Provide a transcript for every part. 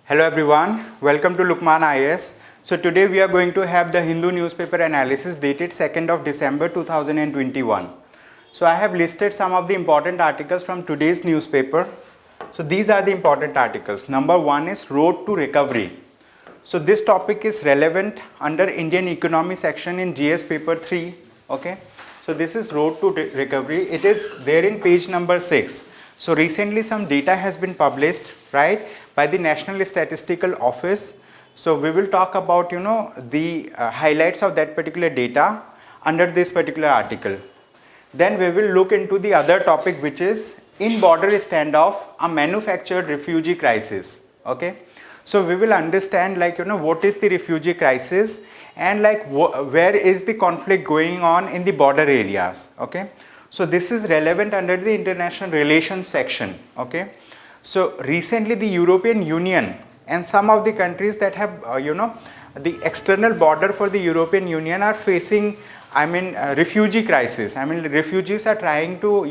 Hello everyone, welcome to Lukman IAS. So today we are going to have the Hindu newspaper analysis dated 2nd of December 2021. So I have listed some of the important articles from today's newspaper. So these are the important articles. Number 1 is Road to Recovery. So this topic is relevant under Indian economy section in GS paper 3. Okay. So this is Road to Recovery. It is there in page number 6. So recently some data has been published, right, by the National Statistical Office. So we will talk about, the highlights of that particular data under this particular article. Then we will look into the other topic, which is in border standoff, a manufactured refugee crisis. Okay. So we will understand what is the refugee crisis and where is the conflict going on in the border areas. Okay. So this is relevant under the international relations section. Okay. So recently the European Union and some of the countries that have the external border for the European Union are facing refugee crisis. Refugees are trying to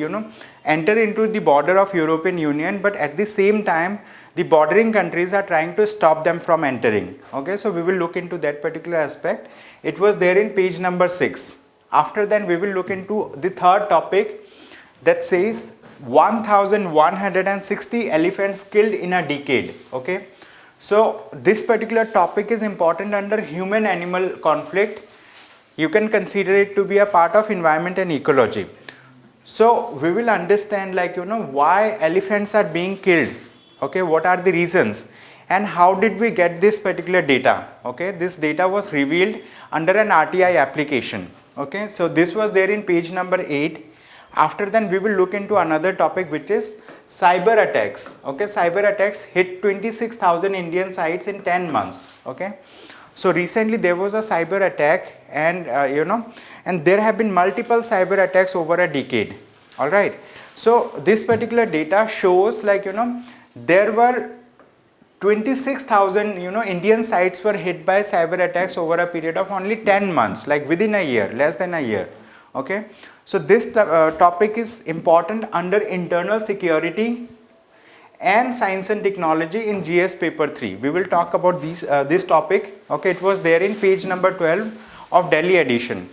enter into the border of European Union, but at the same time the bordering countries are trying to stop them from entering. Okay, so we will look into that particular aspect. It was there in page number 6. After that we will look into the third topic that says 1160 elephants killed in a decade. Okay, so this particular topic is important under human animal conflict. You can consider it to be a part of environment and ecology. So we will understand why elephants are being killed. Okay, what are the reasons and how did we get this particular data. Okay, this data was revealed under an RTI application. Okay, so this was there in page number 8. After then we will look into another topic, which is cyber attacks. Okay, cyber attacks hit 26,000 Indian sites in 10 months. Okay, so recently there was a cyber attack and and there have been multiple cyber attacks over a decade. All right, so this particular data shows there were 26,000 Indian sites were hit by cyber attacks over a period of only 10 months, like within a year, less than a year. Okay, so this topic is important under internal security and science and technology in GS paper 3. We will talk about this topic. Okay, it was there in page number 12 of Delhi edition.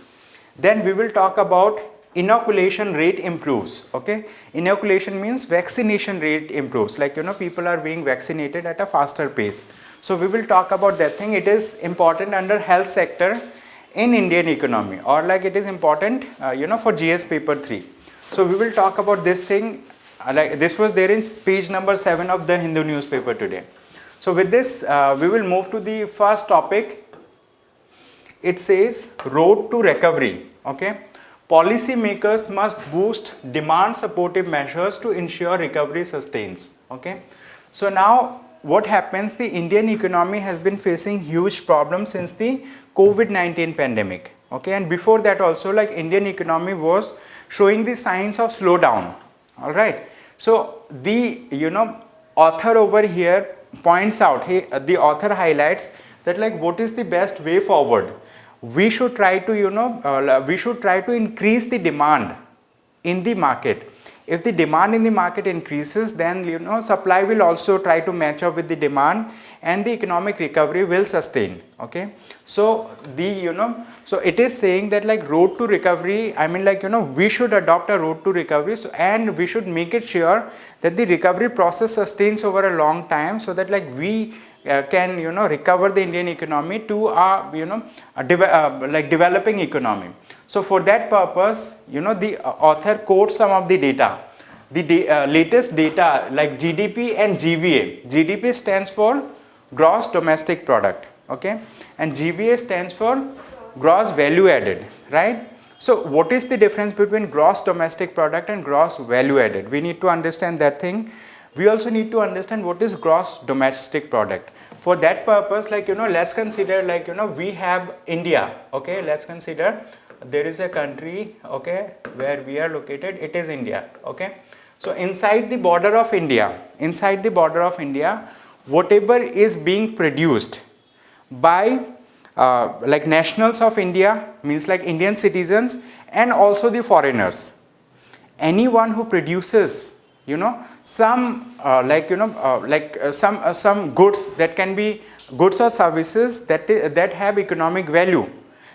Then we will talk about inoculation rate improves. Okay, inoculation means vaccination rate improves, people are being vaccinated at a faster pace. So we will talk about that thing. It is important under health sector in Indian economy, or it is important for GS paper 3. So we will talk about this thing. This was there in page number 7 of the Hindu newspaper today. So with this we will move to the first topic. It says road to recovery. Okay, policy makers must boost demand supportive measures to ensure recovery sustains. Okay, so now what happens, the Indian economy has been facing huge problems since the COVID-19 pandemic. Okay, and before that also Indian economy was showing the signs of slowdown. All right, so the author over here points out, the author highlights that what is the best way forward. We should try to increase the demand in the market. If the demand in the market increases, then supply will also try to match up with the demand and the economic recovery will sustain. Okay, so so it is saying that road to recovery, we should adopt a road to recovery, and we should make it sure that the recovery process sustains over a long time, so that we can recover the Indian economy to a developing economy. So for that purpose, the author quotes some of the data. The latest data like GDP and GVA. GDP stands for gross domestic product. Okay, and GVA stands for gross value added, right? So what is the difference between gross domestic product and gross value added? We need to understand that thing. We also need to understand what is gross domestic product. For that purpose, let's consider we have India. Okay, let's consider there is a country, okay, where we are located. It is India. Okay, so inside the border of India, whatever is being produced by nationals of India, means Indian citizens and also the foreigners, anyone who produces some goods that can be goods or services that have economic value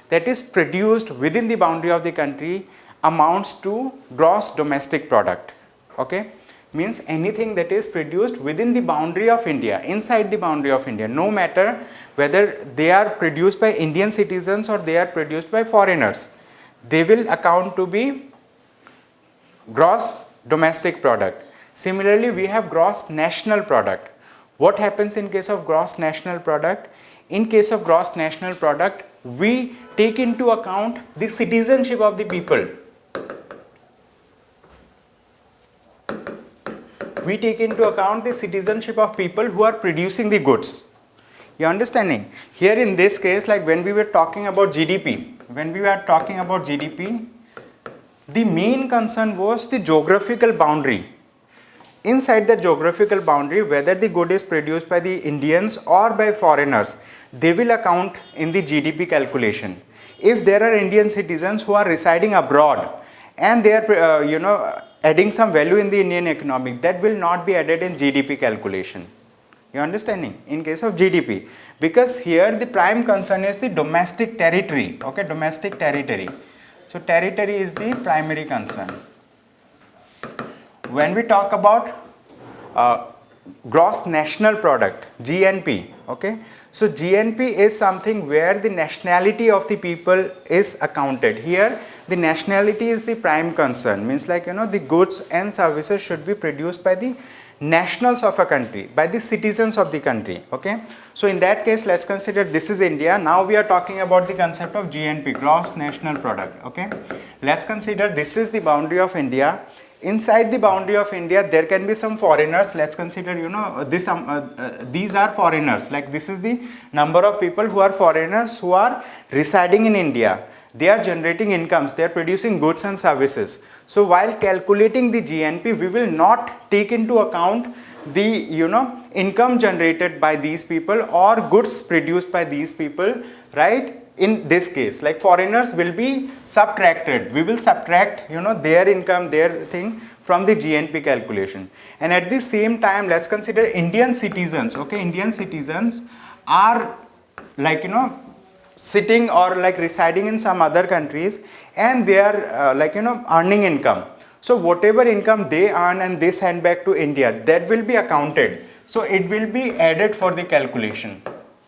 that is produced within the boundary of the country amounts to gross domestic product. Okay, means anything that is produced within the boundary of India, inside the boundary of India, no matter whether they are produced by Indian citizens or they are produced by foreigners, they will account to be gross domestic product. Similarly, we have gross national product. What happens in case of gross national product? In case of gross national product, we take into account the citizenship of the people. We take into account the citizenship of people who are producing the goods. You understanding? Here in this case, like when we were talking about GDP, the main concern was the geographical boundary. Inside the geographical boundary, whether the good is produced by the Indians or by foreigners, they will account in the GDP calculation. If there are Indian citizens who are residing abroad and they are adding some value in the Indian economy, that will not be added in GDP calculation. You understanding? In case of GDP, because here the prime concern is the domestic territory. Okay, domestic territory. So territory is the primary concern. When we talk about gross national product, GNP, okay, so GNP is something where the nationality of the people is accounted. Here the nationality is the prime concern, means like the goods and services should be produced by the nationals of a country, by the citizens of the country. Okay, so in that case, let's consider this is India. Now we are talking about the concept of GNP, gross national product. Okay, let's consider this is the boundary of India. Inside the boundary of India, there can be some foreigners. Let's consider, these are foreigners. Like this is the number of people who are foreigners who are residing in India. They are generating incomes. They are producing goods and services. So while calculating the GNP, we will not take into account the income generated by these people or goods produced by these people, right? In this case, like foreigners will be subtracted. We will subtract their income, their thing from the GNP calculation. And at the same time, let's consider Indian citizens. Okay, Indian citizens are like sitting or like residing in some other countries, and they are earning income. So whatever income they earn and they send back to India, that will be accounted. So it will be added for the calculation.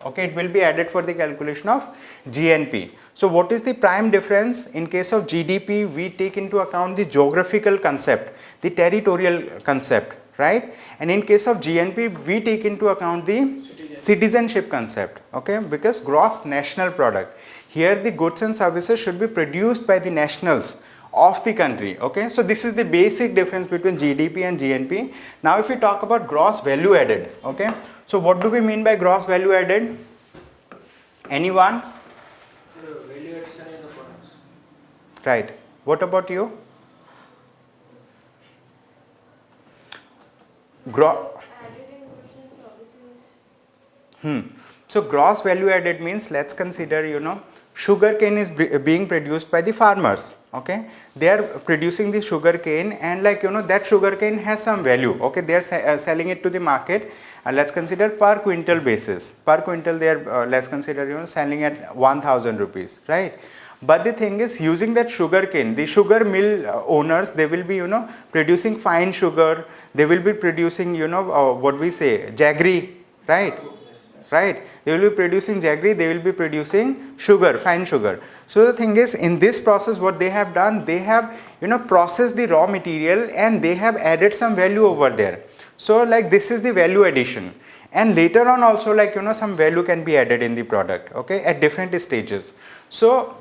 Okay, it will be added for the calculation of GNP. So what is the prime difference? In case of GDP, we take into account the geographical concept, the territorial concept, right? And in case of GNP, we take into account the citizenship concept. Okay, because gross national product. Here the goods and services should be produced by the nationals of the country. Okay, so this is the basic difference between GDP and GNP. Now if we talk about gross value added, okay, so what do we mean by gross value added? Anyone? Value addition in the products. Right. What about you? Added in goods and services. So gross value added means, let's consider sugarcane is being produced by the farmers. Okay, they are producing the sugarcane, and that sugarcane has some value. Okay, they are selling it to the market. Let's consider per quintal basis. Per quintal they are let's consider selling at 1,000 rupees, right? But the thing is, using that sugarcane, the sugar mill owners, they will be producing fine sugar. They will be producing what we say, jaggery, right? Right, they will be producing jaggery, they will be producing sugar, fine sugar. So the thing is, in this process what they have done, they have processed the raw material and they have added some value over there. So like this is the value addition, and later on also some value can be added in the product, okay, at different stages. So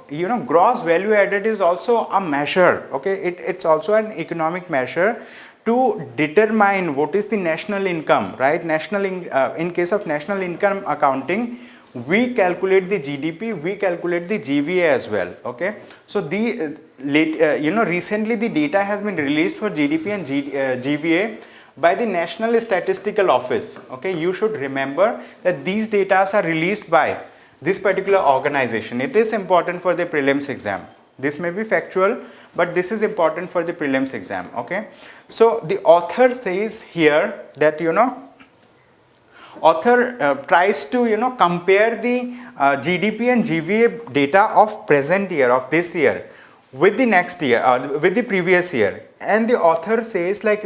gross value added is also a measure, okay, it's also an economic measure to determine what is the national income, right? In case of national income accounting, we calculate the GDP, we calculate the GVA as well. Okay, so the recently the data has been released for GDP and GVA by the National Statistical Office. Okay, you should remember that these data are released by this particular organization. It is important for the prelims exam. This may be factual, but this is important for the prelims exam. Okay, so the author says here that author tries to compare the GDP and GVA data of present year, of this year, with the next year, with the previous year, and the author says like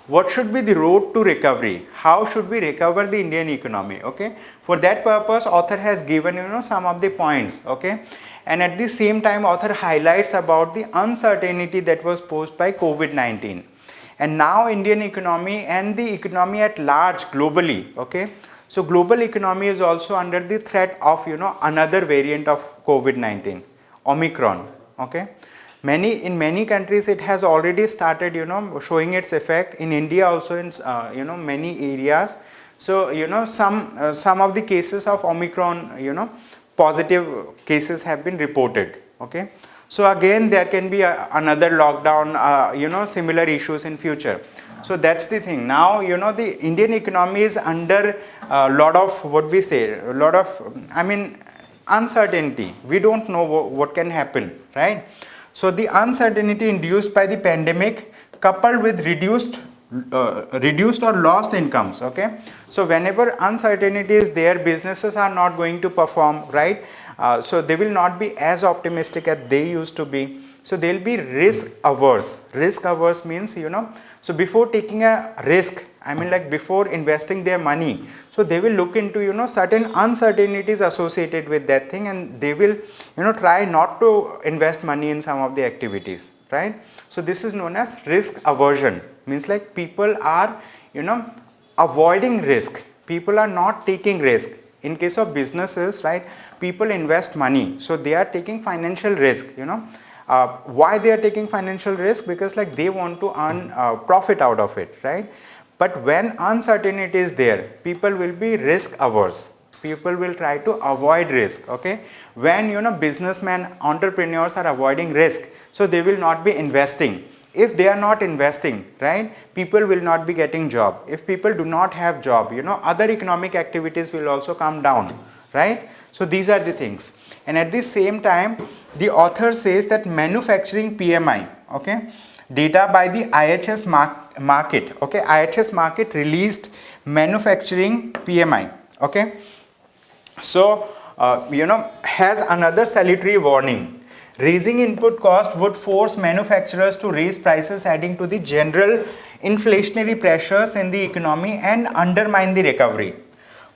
what should be the road to recovery, how should we recover the Indian economy. Okay, for that purpose author has given some of the points. Okay, and at the same time author highlights about the uncertainty that was posed by COVID-19. And now Indian economy and the economy at large globally. Okay, so global economy is also under the threat of another variant of COVID-19, Omicron. Okay, in many countries it has already started showing its effect. In India also, in many areas. So some of the cases of Omicron, positive cases have been reported. Okay, so again there can be another lockdown, similar issues in future. So that's the thing. Now the Indian economy is under a lot of uncertainty. We don't know what can happen, right? So the uncertainty induced by the pandemic coupled with reduced or lost incomes. Okay, so whenever uncertainty is there, businesses are not going to perform, right? So they will not be as optimistic as they used to be. So they'll be risk averse. Risk averse means so before taking a risk, before investing their money, so they will look into certain uncertainties associated with that thing, and they will try not to invest money in some of the activities, right? So this is known as risk aversion. Means like people are avoiding risk, people are not taking risk. In case of businesses, right, people invest money, so they are taking financial risk. Why they are taking financial risk? Because like they want to earn profit out of it, right? But when uncertainty is there, people will be risk averse, people will try to avoid risk. Okay, when businessmen, entrepreneurs are avoiding risk, so they will not be investing. If they are not investing, right, people will not be getting job. If people do not have job, other economic activities will also come down, right? So these are the things. And at the same time, the author says that manufacturing PMI, okay, data by the IHS market, okay, IHS market released manufacturing PMI, okay, so has another salutary warning. Raising input cost would force manufacturers to raise prices, adding to the general inflationary pressures in the economy and undermine the recovery.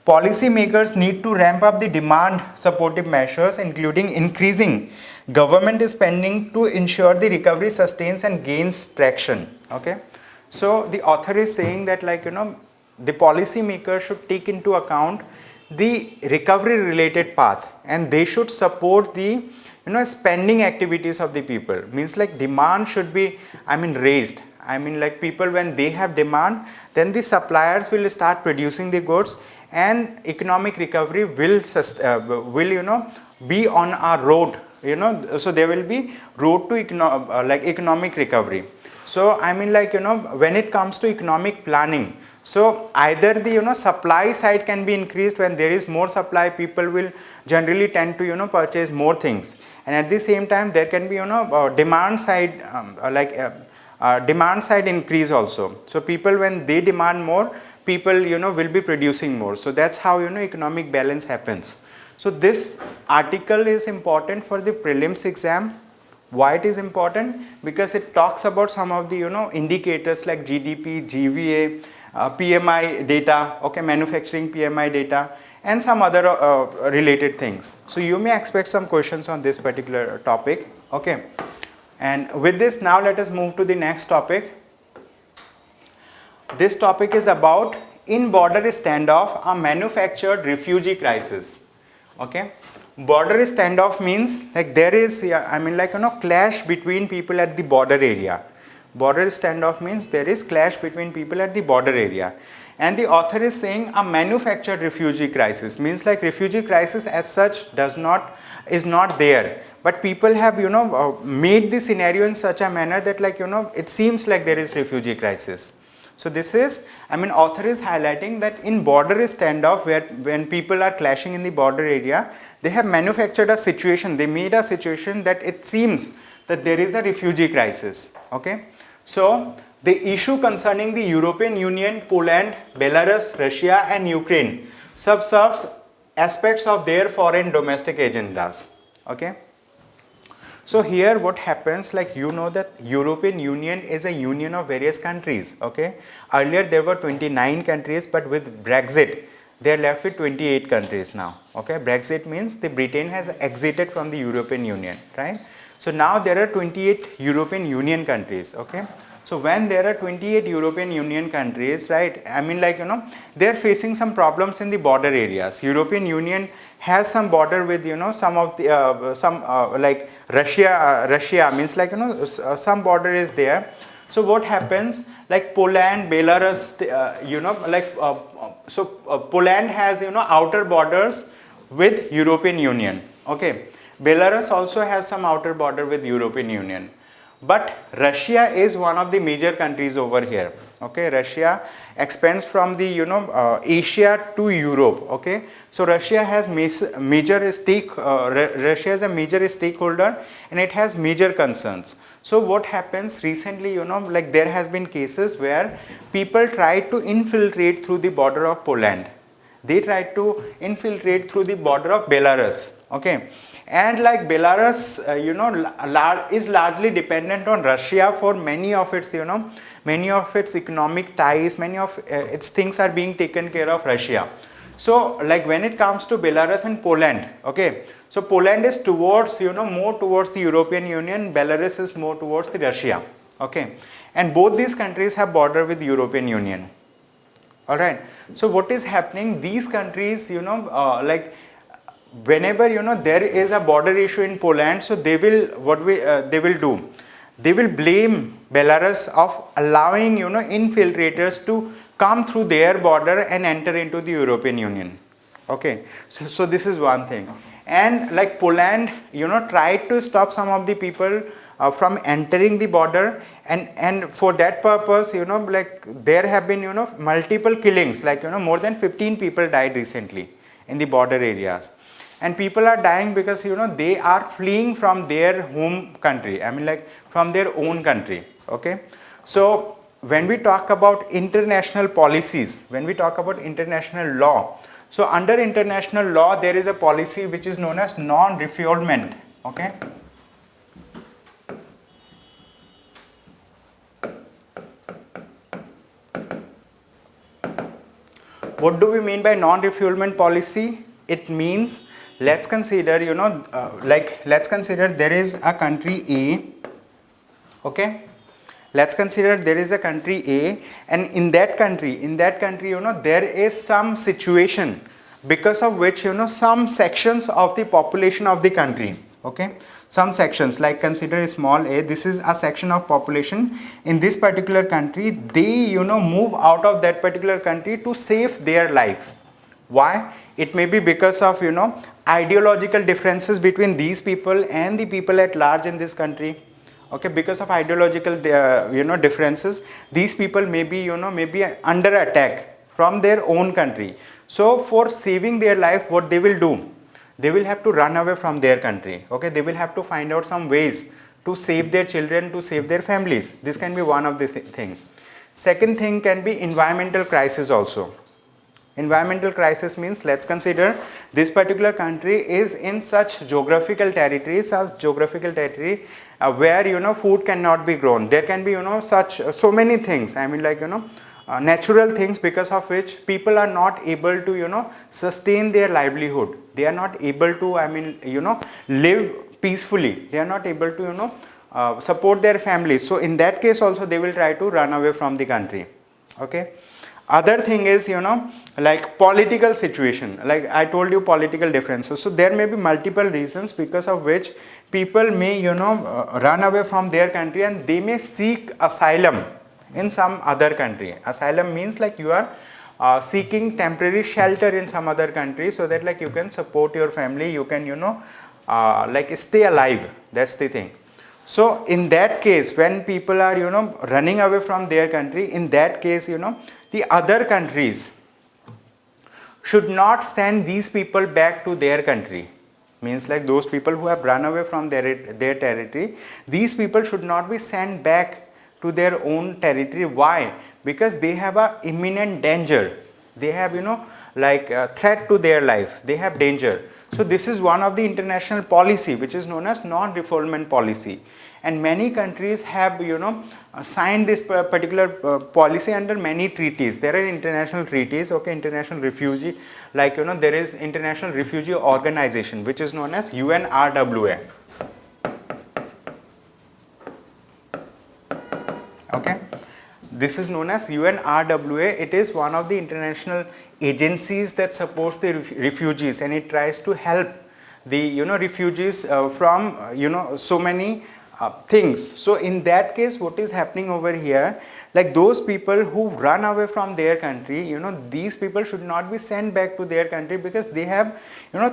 Policymakers need to ramp up the demand supportive measures, including increasing government spending to ensure the recovery sustains and gains traction. Okay, so the author is saying that the policymakers should take into account the recovery related path, and they should support the spending activities of the people. Means like demand should be raised. People, when they have demand, then the suppliers will start producing the goods, and economic recovery will be on a road. So there will be road to economic recovery. So when it comes to economic planning, so either the supply side can be increased. When there is more supply, people will generally tend to purchase more things, and at the same time there can be demand side demand side increase also. So people, when they demand more, people will be producing more. So that's how economic balance happens. So this article is important for the prelims exam. Why it is important? Because it talks about some of the indicators like GDP, GVA, PMI data, okay, manufacturing PMI data, and some other related things. So you may expect some questions on this particular topic. Okay, and with this, now let us move to the next topic. This topic is about in border standoff, a manufactured refugee crisis. Okay, border standoff means like there is clash between people at the border area. Border standoff means there is clash between people at the border area, and the author is saying a manufactured refugee crisis means like refugee crisis as such is not there, but people have made the scenario in such a manner that it seems like there is refugee crisis. So this is, I mean, author is highlighting that in border standoff, where when people are clashing in the border area, they have manufactured a situation, they made a situation that it seems that there is a refugee crisis. Okay, so the issue concerning the European Union, Poland, Belarus, Russia and Ukraine subserves aspects of their foreign domestic agendas. Okay. So here what happens, like you know that European Union is a union of various countries. Okay. Earlier there were 29 countries, but with Brexit they are left with 28 countries now. Okay. Brexit means the Britain has exited from the European Union, right? So now there are 28 European Union countries. Okay. So when there are 28 European Union countries, right, I mean, like, you know, they are facing some problems in the border areas. European Union has some border with, you know, some of the like Russia means, like, you know, some border is there. So what happens, like Poland, Belarus, you know, like Poland has, you know, outer borders with European Union. Okay, Belarus also has some outer border with European Union. But Russia is one of the major countries over here. Okay, Russia expands from the, you know, Asia to Europe. Okay, so Russia has major stake. Russia is a major stakeholder, and it has major concerns. So what happens recently, you know, like there has been cases where people try to infiltrate through the border of Poland. They try to infiltrate through the border of Belarus. Okay. And like Belarus, you know, is largely dependent on Russia for many of its, you know, many of its economic ties, many of its things are being taken care of Russia. So like when it comes to Belarus and Poland, okay, so Poland is towards, you know, more towards the European Union, Belarus is more towards the Russia. Okay, and both these countries have border with the European Union. All right, so what is happening, these countries, you know, like whenever, you know, there is a border issue in Poland, so they will, they will do, they will blame Belarus of allowing, you know, infiltrators to come through their border and enter into the European Union. Okay, so this is one thing. And like Poland, you know, tried to stop some of the people from entering the border, and for that purpose, you know, like there have been, you know, multiple killings, like, you know, more than 15 people died recently in the border areas. And people are dying because, you know, they are fleeing from their home country, I mean, like from their own country. Okay, so when we talk about international policies, when we talk about international law, so under international law there is a policy which is known as non-refoulement. Okay, what do we mean by non-refoulement policy? It means, let's consider, you know, like let's consider there is a country A. Okay, let's consider there is a country A, and in that country, you know, there is some situation because of which, you know, some sections of the population of the country, okay, some sections, like consider small a, this is a section of population in this particular country, they, you know, move out of that particular country to save their life. Why? It may be because of, you know, ideological differences between these people and the people at large in this country. Okay, because of ideological, you know, differences, these people may be, you know, maybe under attack from their own country. So for saving their life, what they will do? They will have to run away from their country. Okay, they will have to find out some ways to save their children, to save their families. This can be one of the thing. Second thing can be environmental crisis also. Environmental crisis means, let's consider this particular country is in such geographical territory, where, you know, food cannot be grown. There can be, you know, so many things, I mean, like, you know, natural things because of which people are not able to, you know, sustain their livelihood. They are not able to, I mean, you know, live peacefully. They are not able to, you know, support their families. So in that case also they will try to run away from the country. Okay. Other thing is, you know, like political situation, like I told you, political differences. So there may be multiple reasons because of which people may, you know, run away from their country, and they may seek asylum in some other country. Asylum means like you are seeking temporary shelter in some other country, so that like you can support your family, you can, you know, like stay alive. That's the thing. So in that case, when people are, running away from their country, in that case, the other countries should not send these people back to their country. Means like those people who have run away from their territory, these people should not be sent back to their own territory. Why? Because they have a imminent danger. They have, like a threat to their life. They have danger. So this is one of the international policy which is known as non-refoulement policy. And many countries have, signed this particular policy under many treaties. There are international treaties, okay, international refugee, like, there is International Refugee Organization which is known as UNRWA. Okay, this is known as UNRWA. It is one of the international agencies that supports the refugees, and it tries to help the refugees from so many things. So in that case, what is happening over here, like those people who run away from their country, these people should not be sent back to their country because they have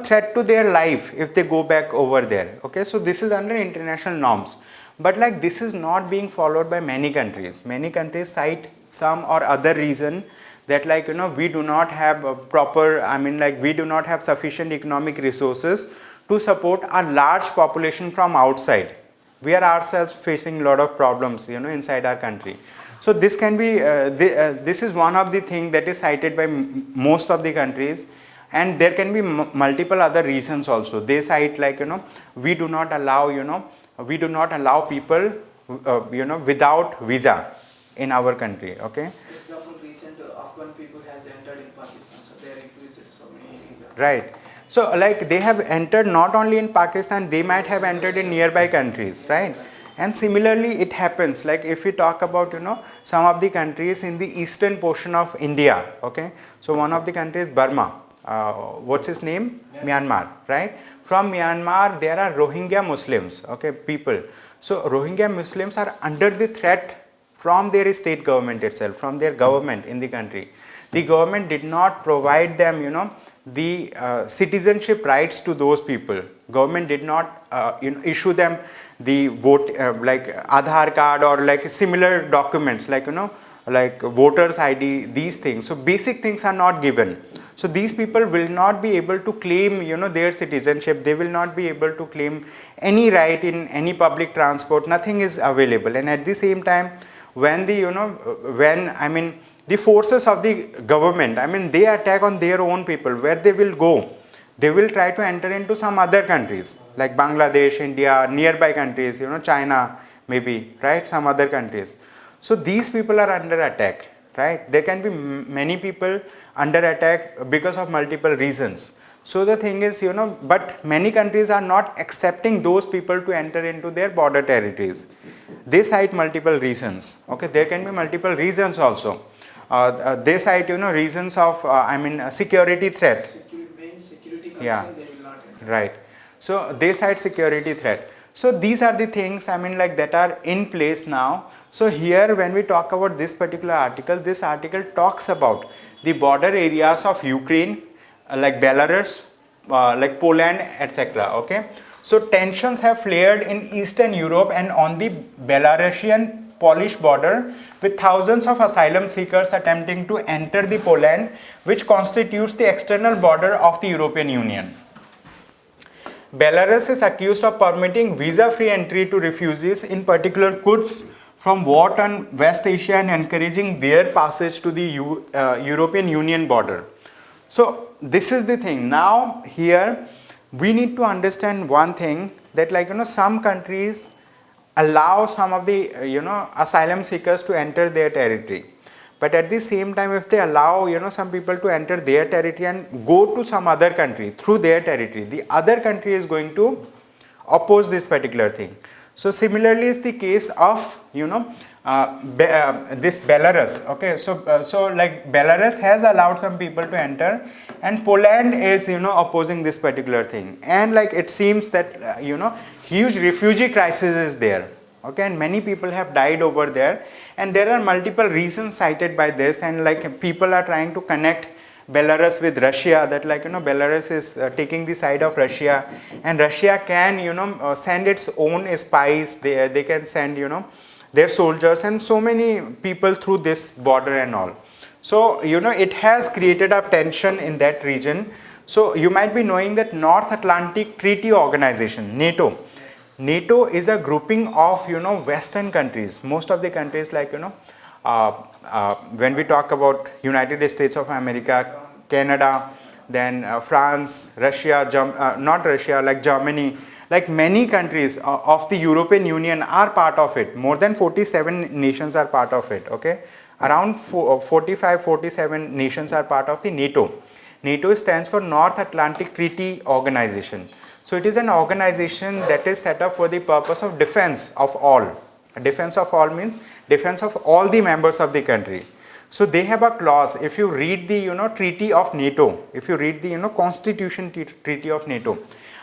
threat to their life if they go back over there. Okay, so this is under international norms. But like this is not being followed by many countries. Many countries cite some or other reason that, like, we do not have a proper, we do not have sufficient economic resources to support a large population from outside. We are ourselves facing a lot of problems, inside our country. So this can be, this is one of the things that is cited by most of the countries. And there can be multiple other reasons also. They cite, like, we do not allow, we do not allow people, without visa in our country. Okay. For example, recent Afghan people has entered in Pakistan, so they refused so many reasons. Right. So like they have entered not only in Pakistan, they might have entered in nearby countries, right? And similarly it happens, like if we talk about some of the countries in the eastern portion of India. Okay. So one of the countries, Burma, what's his name? Myanmar, right? From Myanmar there are Rohingya Muslims, okay, people. So Rohingya Muslims are under the threat from their state government itself, from their government in the country. The government did not provide them, the citizenship rights to those people. Government did not issue them the vote, like Aadhaar card or like similar documents, like like voters ID, these things. So basic things are not given. So these people will not be able to claim their citizenship. They will not be able to claim any right in any public transport. Nothing is available. And at the same time, when the the forces of the government, they attack on their own people, where they will go, they will try to enter into some other countries like Bangladesh, India, nearby countries, China maybe, right, some other countries. So these people are under attack, right? There can be many people under attack because of multiple reasons. So the thing is, but many countries are not accepting those people to enter into their border territories. They cite multiple reasons. Okay, there can be multiple reasons also. They cite, reasons of, security threat. Main security concern, Yeah. they will not enter. Right. So they cite security threat. So these are the things, that are in place now. So here when we talk about this particular article, this article talks about the border areas of Ukraine, like Belarus, like Poland, etc. Okay. So tensions have flared in Eastern Europe and on the Belarusian-Polish border, with thousands of asylum seekers attempting to enter the Poland, which constitutes the external border of the European Union. Belarus is accused of permitting visa-free entry to refugees, in particular Kurds from war-torn West Asia, and encouraging their passage to the European Union border. So this is the thing. Now here we need to understand one thing, that some countries allow some of the asylum seekers to enter their territory, but at the same time, if they allow some people to enter their territory and go to some other country through their territory, the other country is going to oppose this particular thing. So similarly is the case of this Belarus. Okay, so like Belarus has allowed some people to enter, and Poland is opposing this particular thing, and like it seems that huge refugee crisis is there. Okay, and many people have died over there, and there are multiple reasons cited by this, and like people are trying to connect Belarus with Russia, that like, you know, Belarus is taking the side of Russia, and Russia can, you know, send its own spies, they can send, you know, their soldiers and so many people through this border and all. So, you know, it has created a tension in that region. So, you might be knowing that North Atlantic Treaty Organization, NATO. NATO is a grouping of, you know, Western countries. Most of the countries like, you know, when we talk about United States of America, Canada, then France, Russia, not Russia, like Germany, like many countries of the European Union are part of it. More than 47 nations are part of it, okay? Around 45, 47 nations are part of the NATO. NATO stands for North Atlantic Treaty Organization. So it is an organization that is set up for the purpose of defense of all. Defense of all means defense of all the members of the country. So they have a clause. If you read the, you know, Treaty of NATO, if you read the, you know, Constitution Treaty of NATO,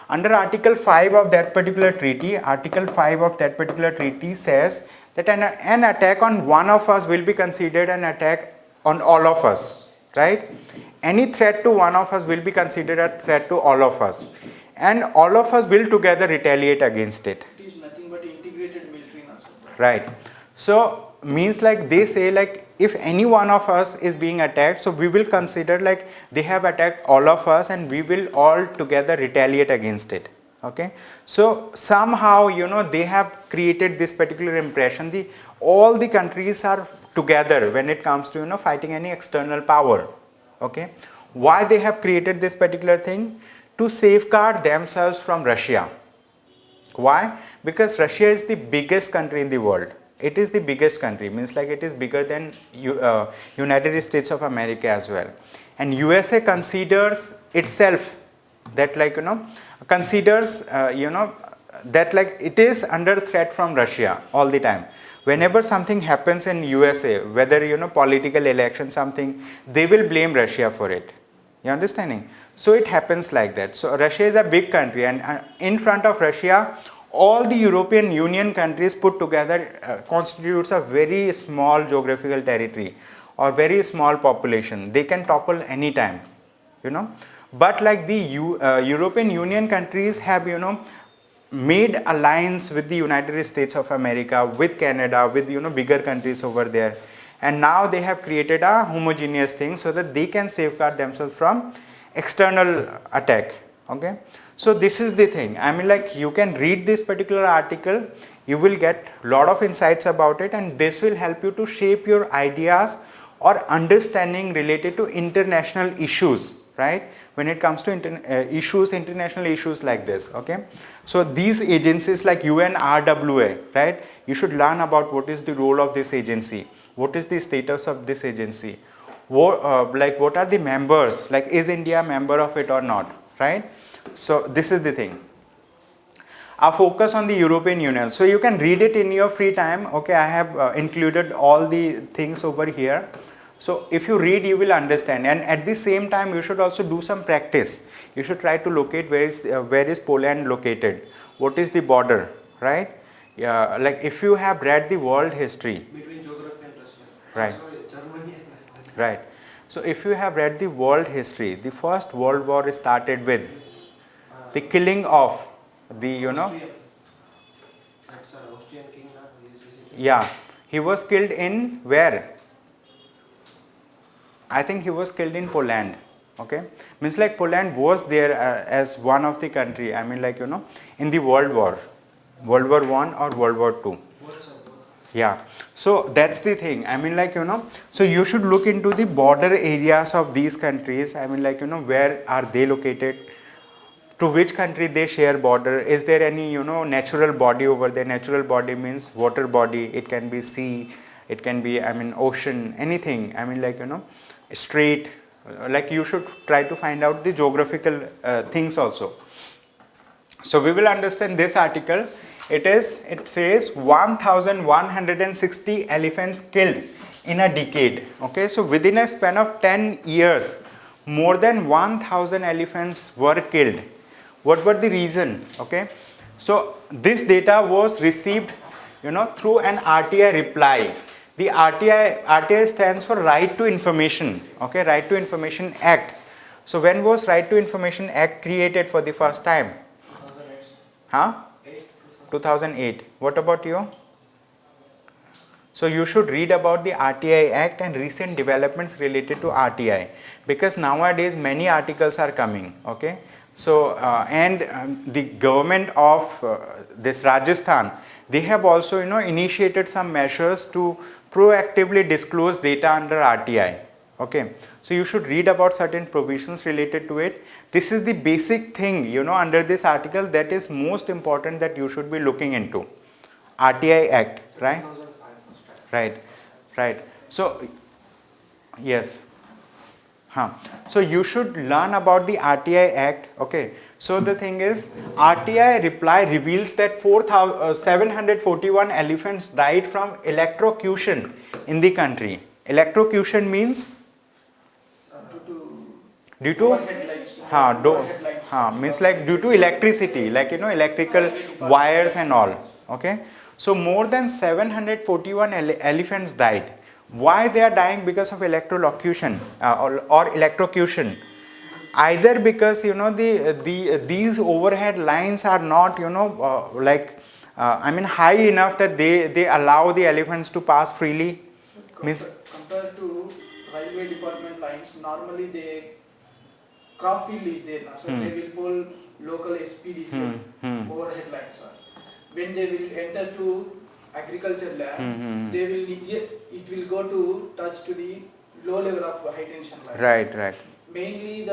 under Article 5 of that particular treaty, Article 5 of that particular treaty says that an attack on one of us will be considered an attack on all of us, right? Any threat to one of us will be considered a threat to all of us, and all of us will together retaliate against it. It is nothing but integrated military also. Right. So means like they say like if any one of us is being attacked, so we will consider like they have attacked all of us and we will all together retaliate against it. Okay. So somehow, you know, they have created this particular impression. All the countries are together when it comes to, you know, fighting any external power. Okay. Why they have created this particular thing? To safeguard themselves from Russia. Why? Because Russia is the biggest country in the world. It is the biggest country, means like it is bigger than United States of America as well. And USA considers itself that like, you know, considers, you know, that like it is under threat from Russia all the time. Whenever something happens in USA, whether, you know, political election, something, they will blame Russia for it. You understanding? So it happens like that. So Russia is a big country, and in front of Russia, all the European Union countries put together constitutes a very small geographical territory or very small population. They can topple anytime, you know. But like the European Union countries have, you know, made alliance with the United States of America, with Canada, with, you know, bigger countries over there. And now they have created a homogeneous thing so that they can safeguard themselves from external attack. Okay. So this is the thing. I mean, like you can read this particular article, you will get a lot of insights about it, and this will help you to shape your ideas or understanding related to international issues, right? When it comes to international issues like this, okay? So these agencies like UNRWA, right? You should learn about what is the role of this agency, what is the status of this agency, what are the members, like is India a member of it or not, right? So this is the thing. Our focus on the European Union. So you can read it in your free time. Okay, I have included all the things over here. So if you read, you will understand, and at the same time you should also do some practice. You should try to locate where is Poland located, what is the border, right? Yeah, like if you have read the world history. Between geography and Russia. Right. Sorry, Germany and Russia. Right. So if you have read the world history, the First World War started with the killing of the, you know. That's an Austrian king now. He is visiting. Yeah, he was killed in where? I think he was killed in Poland. Okay, means like Poland was there as one of the country. I mean, like, you know, in the World War I or World War II. Yeah, so that's the thing. I mean, like, you know, so you should look into the border areas of these countries. I mean, like, you know, where are they located? To which country they share border? Is there any, you know, natural body over there? Natural body means water body. It can be sea. It can be, I mean, ocean. Anything. I mean, like, you know, strait. Like you should try to find out the geographical things also. So we will understand this article. It says 1,160 elephants killed in a decade. Okay, so within a span of 10 years, more than 1,000 elephants were killed. What were the reason? Okay, so this data was received, you know, through an RTI reply. The RTI stands for Right to Information. Okay, Right to Information Act. So when was Right to Information Act created for the first time? 2008. Huh? 8, 2008. What about you? So you should read about the RTI Act and recent developments related to RTI, because nowadays many articles are coming. Okay. So the government of this Rajasthan, they have also initiated some measures to proactively disclose data under RTI. Okay. So you should read about certain provisions related to it. This is the basic thing under this article that is most important that you should be looking into. RTI Act, right? 2005 was started. Right, right. So, yes. So you should learn about the RTI Act. Okay. So the thing is, RTI reply reveals that 741 elephants died from electrocution in the country. Electrocution means due to Overhead lights. means like due to electricity, like electrical wires and all. Okay. So more than 741 elephants died. Why they are dying? Because of electrocution or electrocution. Either because these overhead lines are not high enough that they allow the elephants to pass freely. So Means compared to railway department lines, normally they crop field is there now, so they will pull local SPDC overhead lines. When they will enter to agriculture land, they will it will go to touch to the low level of high tension line. right. Mainly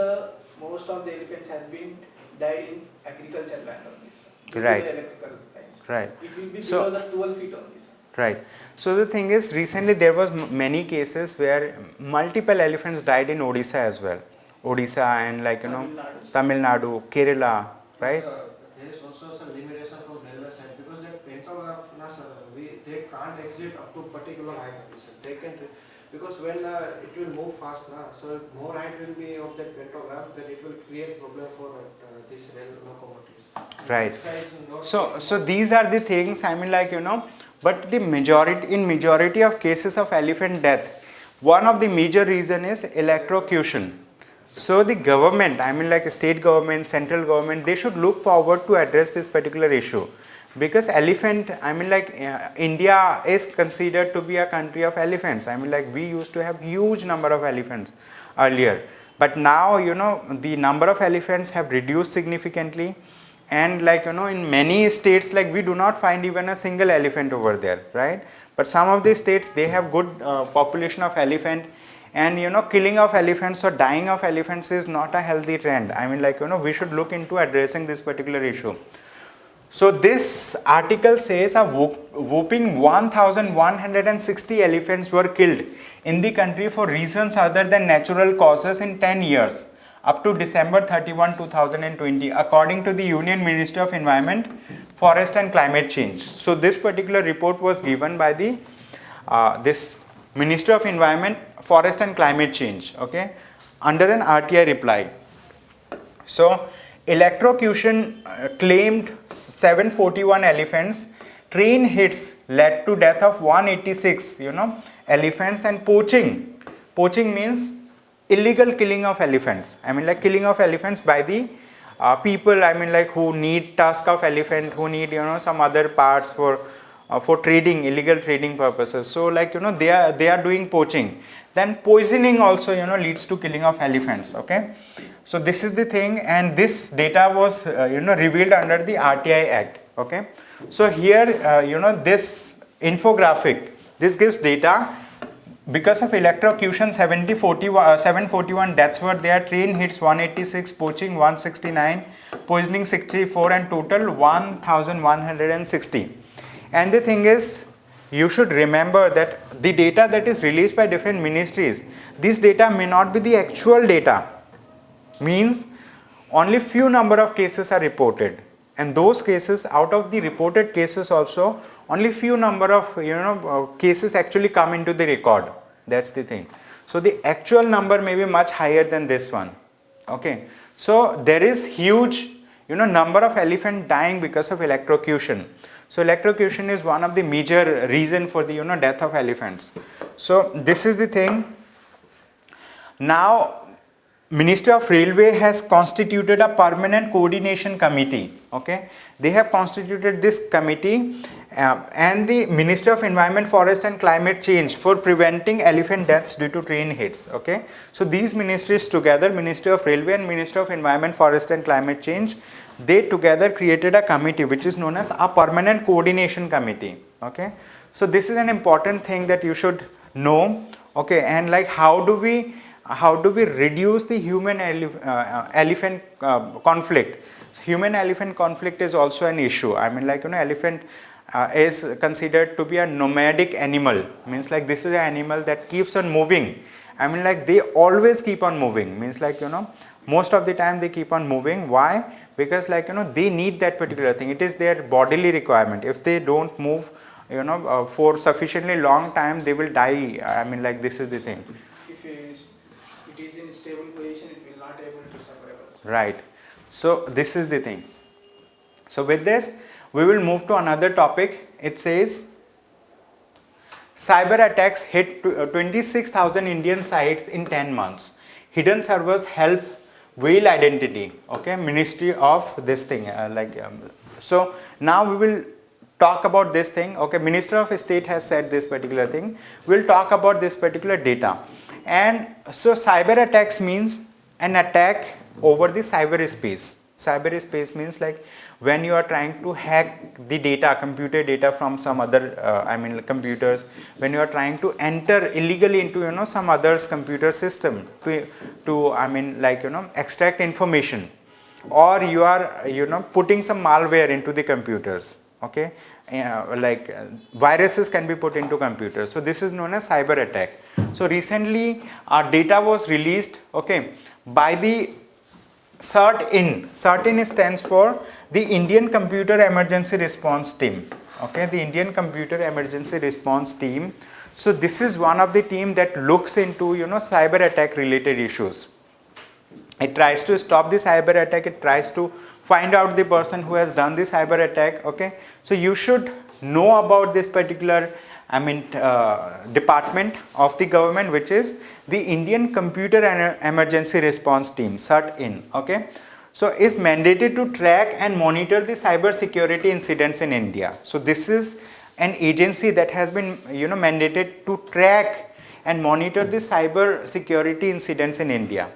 most of the elephants has been died in agriculture land only, sir. Due to Right. the electrical lines. Right. It will be So- below the 12 feet only, sir. Right. So the thing is, recently there was many cases where multiple elephants died in Odisha as well. Odisha and Tamil Nadu, Kerala, right? There is also some limitation from railway side because that pantograph, they can't exit up to particular height. They can because when it will move fast, so more height will be of that pantograph, then it will create problem for this rail locomotives. Right. Size not So these are the things, but the majority of cases of elephant death, one of the major reason is electrocution. So the government, state government, central government, they should look forward to address this particular issue, because elephant, India is considered to be a country of elephants. We used to have huge number of elephants earlier, but now the number of elephants have reduced significantly. And in many states, we do not find even a single elephant over there, right? But some of the states, they have good population of elephant, and killing of elephants or dying of elephants is not a healthy trend. We should look into addressing this particular issue. So this article says a whopping 1,160 elephants were killed in the country for reasons other than natural causes in 10 years. Up to December 31, 2020, according to the Union Ministry of Environment, Forest and Climate Change. So this particular report was given by the this Ministry of Environment, Forest and Climate Change, okay, under an RTI reply. So electrocution claimed 741 elephants. Train hits led to death of 186, elephants, and poaching. Poaching means illegal killing of elephants. Killing of elephants by the people, who need tusk of elephant, who need, some other parts for trading, illegal trading purposes. So they are doing poaching. Then poisoning also, leads to killing of elephants. Okay. So this is the thing, and this data was, revealed under the RTI Act. Okay. So here, this infographic, this gives data. Because of electrocution, 741 deaths were there, train hits 186, poaching 169, poisoning 64, and total 1,160. And the thing is, you should remember that the data that is released by different ministries, this data may not be the actual data. Means only few number of cases are reported. And those cases, out of the reported cases also, only few number of cases actually come into the record. That's the thing. So the actual number may be much higher than this one. Okay. So there is huge, number of elephant dying because of electrocution. So electrocution is one of the major reason for the death of elephants. So this is the thing. Now Ministry of Railway has constituted a permanent coordination committee. Okay, they have constituted this committee and the Ministry of Environment, Forest and Climate Change for preventing elephant deaths due to train hits. Okay, so these ministries together, Ministry of Railway and Ministry of Environment, Forest and Climate Change, they together created a committee which is known as a permanent coordination committee. Okay, so this is an important thing that you should know. Okay, and like how do we reduce the human elephant conflict? Human elephant conflict is also an issue. I mean, like elephant is considered to be a nomadic animal, means like this is an animal that keeps on moving. I mean, like they always keep on moving, means like most of the time they keep on moving. Why? Because like they need that particular thing. It is their bodily requirement. If they don't move for sufficiently long time, they will die. I mean, like this is the thing. If it is in stable position, it will not able to survive also. Right. So this is the thing. So with this, we will move to another topic. It says cyber attacks hit 26,000 Indian sites in 10 months. Hidden servers help whale identity. Okay, Ministry of this thing. So now we will talk about this thing. Okay, Minister of State has said this particular thing. We'll talk about this particular data. And so cyber attacks means an attack over the cyberspace. Cyberspace means like when you are trying to hack the data, computer data from some other computers, when you are trying to enter illegally into some other's computer system to extract information, or you are putting some malware into the computers. Okay, viruses can be put into computers. So this is known as cyber attack. So recently our data was released, okay, by the CERT-IN. CERT-IN stands for the Indian Computer Emergency Response Team. Okay, the Indian Computer Emergency Response Team. So this is one of the team that looks into cyber attack related issues. It tries to stop the cyber attack. It tries to find out the person who has done the cyber attack. Okay, so you should know about this particular department of the government, which is the Indian Computer Emergency Response Team, CERT-IN. Okay, so is mandated to track and monitor the cyber security incidents in India. So this is an agency that has been mandated to track and monitor the cyber security incidents in India.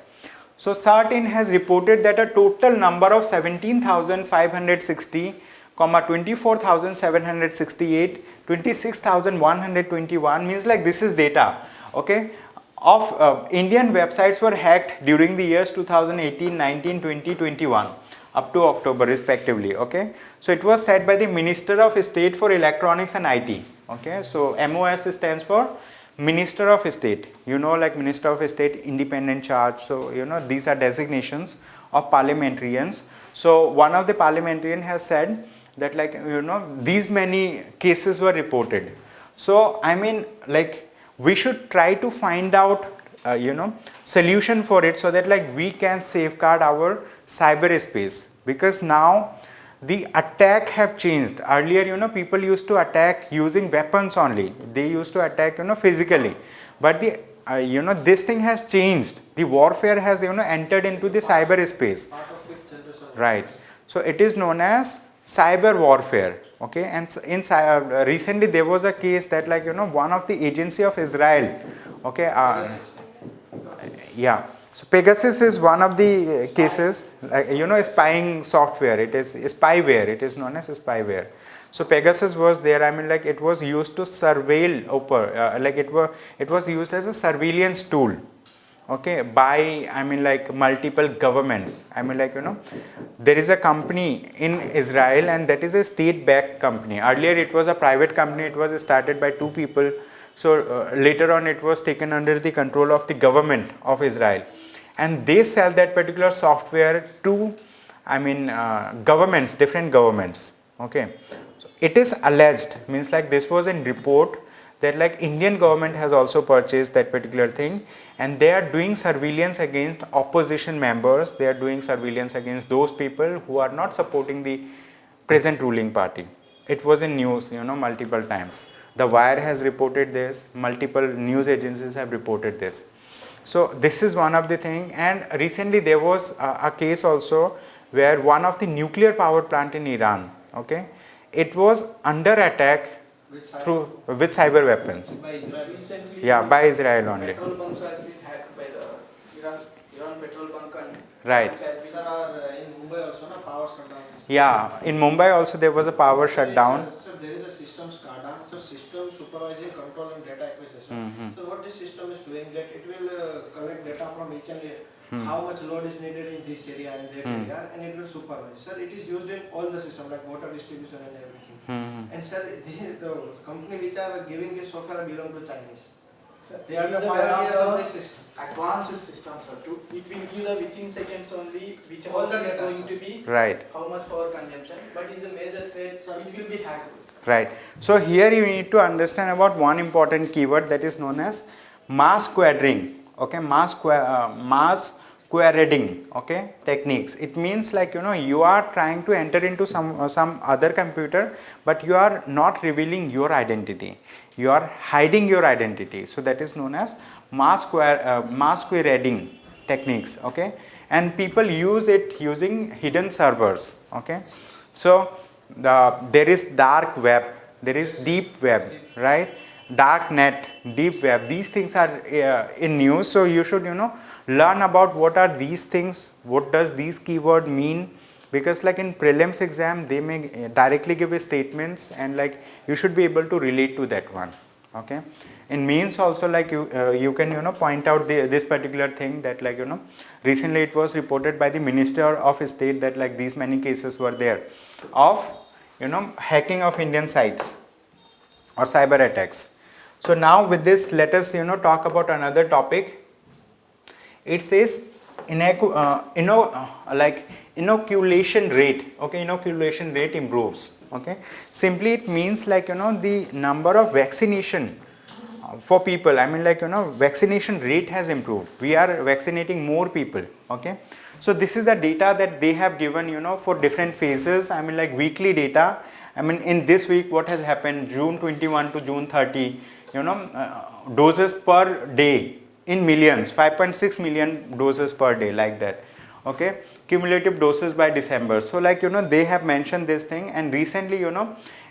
So CERT-IN has reported that a total number of 17,560, 24,768, 26,121, means like this is data, okay, of Indian websites were hacked during the years 2018, 19, 20, 21 up to October respectively. Okay, so it was said by the Minister of State for Electronics and IT. Okay, so MOS stands for Minister of State, like Minister of State, independent charge. So these are designations of parliamentarians. So one of the parliamentarian has said that these many cases were reported. So we should try to find out solution for it, so that we can safeguard our cyberspace, because now the attack have changed. Earlier people used to attack using weapons only. They used to attack physically, but the this thing has changed. The warfare has entered into the cyberspace, right? So it is known as cyber warfare. Okay, and in recently there was a case that one of the agency of Israel, okay, yeah, so Pegasus is one of the cases, spying software. It is spyware. It is known as spyware. So Pegasus was there. It was used to surveil, it was used as a surveillance tool, okay, by multiple governments. There is a company in Israel, and that is a state-backed company. Earlier it was a private company. It was started by two people. So later on it was taken under the control of the government of Israel, and they sell that particular software to governments, different governments. Okay, so it is alleged, means this was in report, that like Indian government has also purchased that particular thing, and they are doing surveillance against opposition members. They are doing surveillance against those people who are not supporting the present ruling party. It was in news, multiple times. The Wire has reported this, multiple news agencies have reported this. So this is one of the thing, and recently there was a case also where one of the nuclear power plant in Iran, okay, it was under attack with cyber weapons. by Israel. Recently, Yeah, by Israel only. petrol bunks has been hacked by the Iran petrol bunk and Right. bunks has been Sir, in Mumbai also, na power shutdown. Yeah, in Mumbai also there was a power shutdown. So there is a system SCADA, so system supervising control and data acquisition. So what this system is doing, that it will collect data from each and how much load is needed in this area and that area, and it will supervise. Sir, it is used in all the system like water distribution and everything. And sir, the company which are giving this software belong to Chinese. They are the pioneers of this system. advanced systems are too. It will give the within seconds only which All the amount is data, going sir. to be, Right. how much power consumption, but is a major threat, so it will be hackable. Sir. Right. So here you need to understand about one important keyword that is known as mass querying. Okay, mass querying. Okay, techniques. It means like you are trying to enter into some other computer, but you are not revealing your identity. You are hiding your identity. So that is known as mass querying techniques. Okay, and people use it using hidden servers. Okay, so there is dark web, there is deep web, right? Dark net, deep web, these things are in news. So you should learn about what are these things, what does these keyword mean, because like in prelims exam they may directly give a statements, and like you should be able to relate to that one. Okay, in means also like you can point out this particular thing, that like recently it was reported by the Minister of State that like these many cases were there of hacking of Indian sites or cyber attacks. So now with this, let us talk about another topic. It says inoculation rate. Okay, inoculation rate improves. Okay, simply it means like the number of vaccination for people. I mean like vaccination rate has improved. We are vaccinating more people. Okay, so this is the data that they have given for different phases. I mean like weekly data. I mean in this week what has happened, June 21 to June 30, doses per day in millions, 5.6 million doses per day, like that. Okay, cumulative doses by December. So like they have mentioned this thing, and recently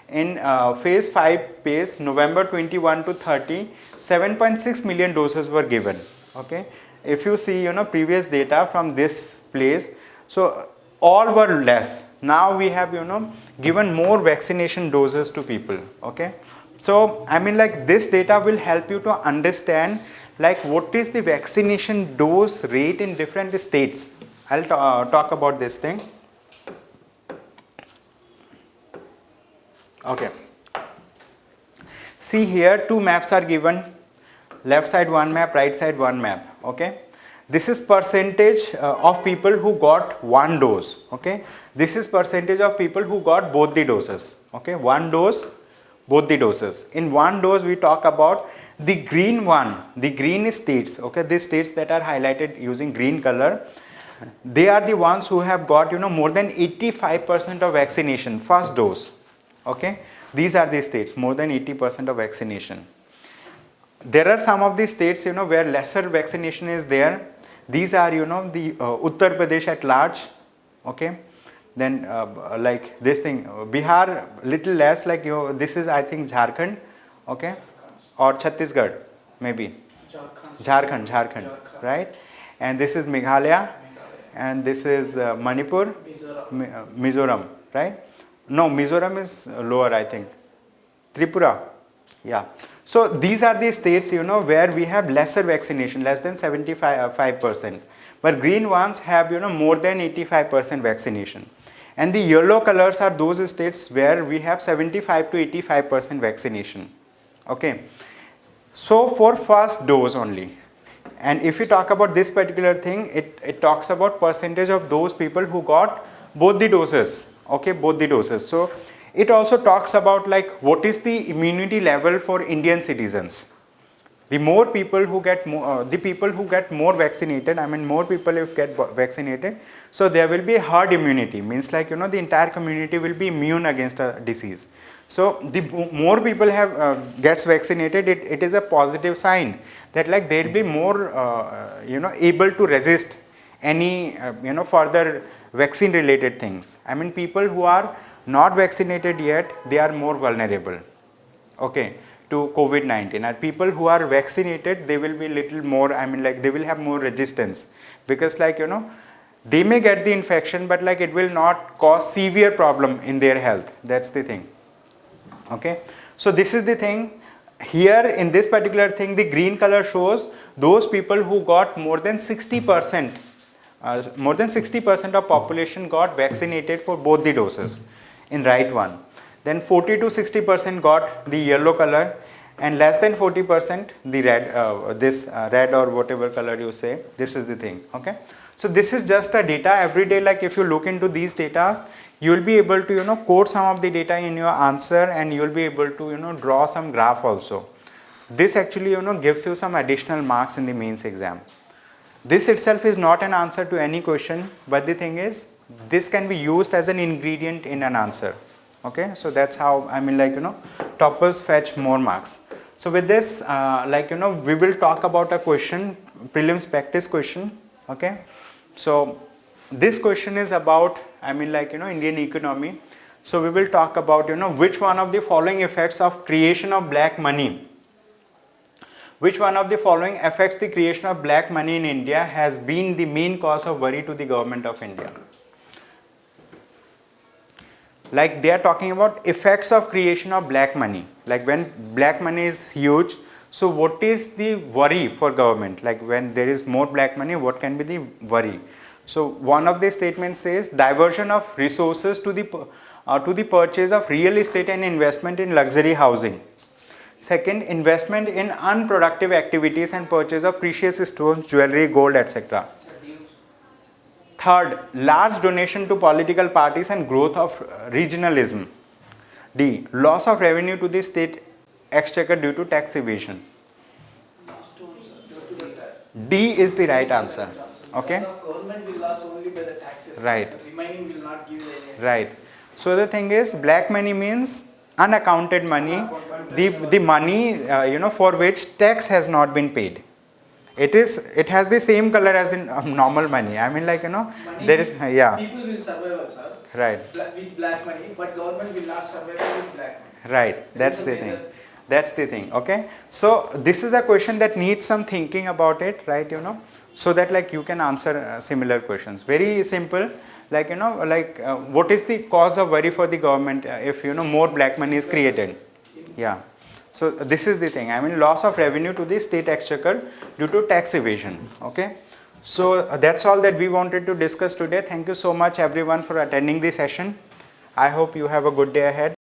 in phase 5 phase, November 21 to 30, 7.6 million doses were given. Okay, if you see previous data from this place, so all were less. Now we have given more vaccination doses to people. Okay, so I mean like this data will help you to understand like what is the vaccination dose rate in different states. I'll talk about this thing. Okay, see here two maps are given, left side one map, right side one map. Okay, this is percentage of people who got one dose. Okay, this is percentage of people who got both the doses. Okay, one dose, both the doses. In one dose we talk about the green one, the green states. Okay, these states that are highlighted using green color, they are the ones who have got more than 85% of vaccination, first dose. Okay, these are the states, more than 80% of vaccination. There are some of the states where lesser vaccination is there. These are the Uttar Pradesh at large. Okay, then like this thing, Bihar little less, like this is I think Jharkhand. Okay, or Chhattisgarh maybe. Jharkhand, right? And this is Meghalaya, and this is Manipur, Mizoram, right? No, Mizoram is lower, I think. Tripura, yeah. So these are the states where we have lesser vaccination, less than 75%, but green ones have more than 85% vaccination, and the yellow colors are those states where we have 75 to 85% vaccination. Okay, so for first dose only. And if you talk about this particular thing, it talks about percentage of those people who got both the doses. Okay, both the doses. So it also talks about like what is the immunity level for Indian citizens. The more people who get more, the people who get more vaccinated, I mean more people if get vaccinated, so there will be a herd immunity, means like the entire community will be immune against a disease. So the more people have gets vaccinated, it is a positive sign that like they will be more able to resist any further vaccine related things. I mean people who are not vaccinated yet, they are more vulnerable, okay, to COVID-19, and people who are vaccinated, they will be little more, I mean like they will have more resistance, because like they may get the infection, but like it will not cause severe problem in their health. That's the thing. Okay, so this is the thing. Here in this particular thing, the green color shows those people who got more than 60%, more than 60% of population got vaccinated for both the doses in right one. Then 40 to 60% got the yellow color, and less than 40% the red, this red or whatever color you say. This is the thing. Okay, so this is just a data every day. Like if you look into these data, you will be able to quote some of the data in your answer, and you will be able to draw some graph also. This actually gives you some additional marks in the mains exam. This itself is not an answer to any question, but the thing is this can be used as an ingredient in an answer. Okay, so that's how, I mean like toppers fetch more marks. So with this we will talk about a question, prelims practice question. Okay, so this question is about, I mean like Indian economy. So we will talk about which one of the following effects of creation of black money, which one of the following affects the creation of black money in India has been the main cause of worry to the government of India. Like they are talking about effects of creation of black money, like when black money is huge, so what is the worry for government? Like when there is more black money, what can be the worry? So one of the statements says diversion of resources to the purchase of real estate and investment in luxury housing. Second, investment in unproductive activities and purchase of precious stones, jewelry, gold, etc. Third, large donation to political parties and growth of regionalism. D, loss of revenue to the state exchequer due to tax evasion. D is the right answer. Okay. The government will lose only by the taxes. Right. The remaining will not give any. Right. So the thing is, black money means unaccounted money, the money for which tax has not been paid. It has the same color as in normal money. I mean like Money, there is people will survive, sir. Right. With black money, but government will not survive with black money. Right. That's the thing. That's the thing. Okay. So this is a question that needs some thinking about it, right? So that like you can answer similar questions. Very simple. Like what is the cause of worry for the government if more black money is created? Yeah. So this is the thing. I mean loss of revenue to the state exchequer due to tax evasion. Okay. So that's all that we wanted to discuss today. Thank you so much everyone for attending the session. I hope you have a good day ahead.